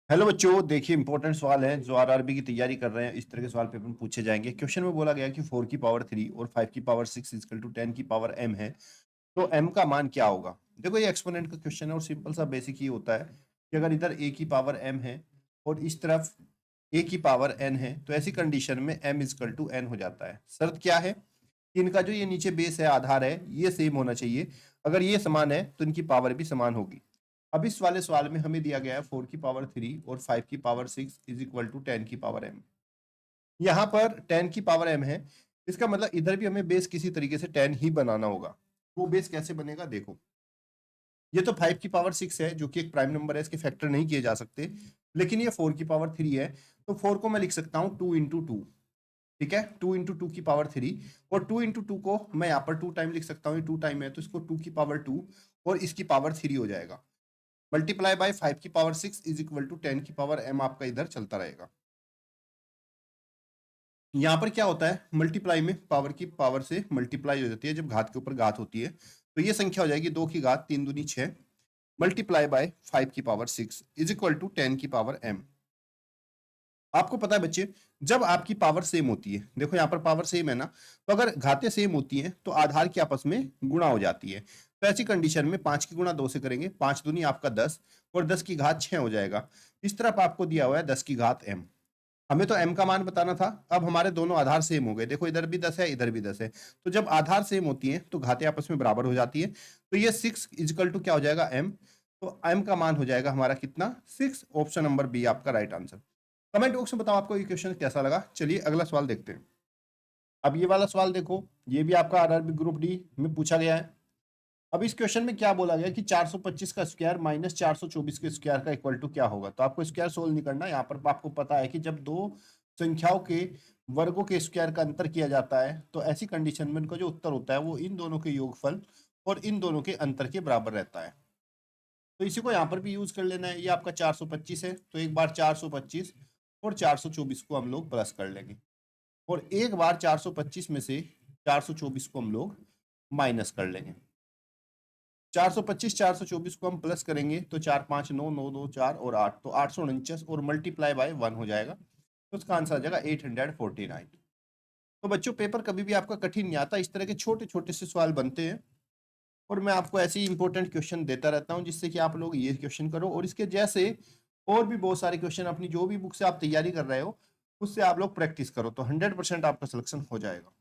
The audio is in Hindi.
हेलो बच्चों, देखिए इंपॉर्टेंट सवाल है जो आरआरबी की तैयारी कर रहे हैं। इस तरह के सवाल पेपर में पूछे जाएंगे। क्वेश्चन में बोला गया कि 4 की पावर 3 और 5 की पावर 6 इक्वल टू 10 की पावर m है, तो m का मान क्या होगा। देखो ये एक्सपोनेंट का क्वेश्चन है और सिंपल सा बेसिक ही होता है कि अगर इधर a की पावर m है और इस तरफ a की पावर n है, तो ऐसी कंडीशन में m इक्वल टू n हो जाता है। शर्त क्या है कि इनका जो ये नीचे बेस है, आधार है, ये सेम होना चाहिए। अगर ये समान है तो इनकी पावर भी समान होगी। अब इस वाले सवाल में हमें दिया गया है 4 की पावर 3 और 5 की पावर 6 इज इक्वल टू 10 की पावर m। यहाँ पर 10 की पावर m है, इसका मतलब इधर भी हमें बेस किसी तरीके से 10 ही बनाना होगा। वो बेस कैसे बनेगा देखो, ये तो 5 की पावर 6 है जो कि एक प्राइम नंबर है, इसके फैक्टर नहीं किए जा सकते। लेकिन ये 4 की पावर 3 है, तो 4 को मैं लिख सकता हूँ 2 इंटू टू। ठीक है, 2 इंटू टू की पावर 3, और 2 इंटू टू को मैं यहाँ पर 2 टाइम लिख सकता हूँ, 2 टाइम है तो इसको 2 की पावर 2 और इसकी पावर 3 हो जाएगा। मल्टीप्लाई बाय 5 की पावर 6 इज इक्वल टू 10 की पावर m आपका इधर चलता रहेगा। यहां पर क्या होता है, मल्टीप्लाई में पावर की पावर से मल्टीप्लाई हो जाती है जब घात के ऊपर घात होती है, तो ये संख्या हो जाएगी 2 की घात 3 दूनी 6 मल्टीप्लाई बाय 5 की पावर 6 इज इक्वल टू 10 की पावर m। आपको पता है बच्चे, जब आपकी पावर सेम होती है, देखो यहाँ पर पावर सेम है ना, तो अगर घातें सेम होती हैं तो आधार की आपस में गुणा हो जाती है। तो ऐसी कंडीशन में 5 की गुणा 2 से करेंगे, 5 दूनी आपका 10 और 10 की घात 6 हो जाएगा। इस तरफ आपको दिया हुआ है 10 की घात m। हमें तो m का मान बताना था। अब हमारे दोनों आधार सेम हो गए, देखो इधर भी 10 है इधर भी 10 है, तो जब आधार सेम होती है तो घातें आपस में बराबर हो जाती है। तो ये 6 इजिकल टू क्या हो जाएगा m। तो m का मान हो जाएगा हमारा कितना, 6। ऑप्शन नंबर बी आपका राइट आंसर। कमेंट बॉक्स में बताओ आपको ये क्वेश्चन कैसा लगा। चलिए अगला सवाल देखते हैं। अब ये वाला सवाल देखो, ये भी आपका आरआरबी ग्रुप डी में पूछा गया है। अब इस क्वेश्चन में क्या बोला गया कि 425 का स्क्वायर माइनस 424 के स्क्वायर का इक्वल टू क्या होगा। तो आपको स्क्वायर सोल्व नहीं करना। यहाँ पर आपको पता है कि जब दो संख्याओं के वर्गों के स्क्वायर का अंतर किया जाता है तो ऐसी कंडीशन में उनका जो उत्तर होता है वो इन दोनों के योगफल और इन दोनों के अंतर के बराबर रहता है। तो इसी को यहाँ पर भी यूज कर लेना है। ये आपका 425 है, तो एक बार 425 और 424 को हम लोग प्लस कर लेंगे, और एक बार 425 में से 424 को हम लोग माइनस कर लेंगे। 425 424 को हम प्लस करेंगे तो 4 5 9 9 2 4 और 8, तो 849 और मल्टीप्लाई बाय 1 हो जाएगा, तो उसका आंसर आ जाएगा 849। तो बच्चों पेपर कभी भी आपका कठिन नहीं आता, इस तरह के छोटे छोटे से सवाल बनते हैं और मैं आपको ऐसे ही इंपॉर्टेंट क्वेश्चन देता रहता हूं जिससे कि आप लोग ये क्वेश्चन करो और इसके जैसे और भी बहुत सारे क्वेश्चन अपनी जो भी बुक से आप तैयारी कर रहे हो उससे आप लोग प्रैक्टिस करो, तो 100% आपका सिलेक्शन हो जाएगा।